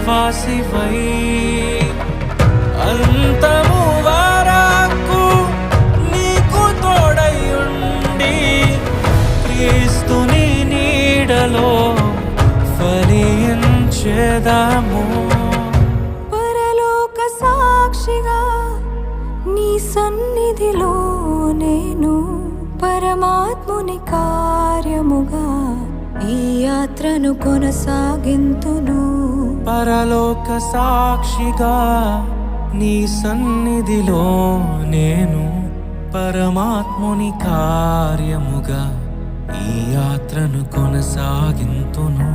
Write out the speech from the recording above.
విశ్వాసివై అంతము వరకు నీకు తోడయుండి క్రీస్తుని నీడలో ఫలించెదము. పరలోక సాక్షిగా నీ సన్నిధిలో నేను పరమాత్ముని కార్యముగా ఈ యాత్రను కొనసాగింతును. పరలోక సాక్షిగా నీ సన్నిధిలో నేను పరమాత్ముని కార్యముగా ఈ యాత్రను కొనసాగింతును.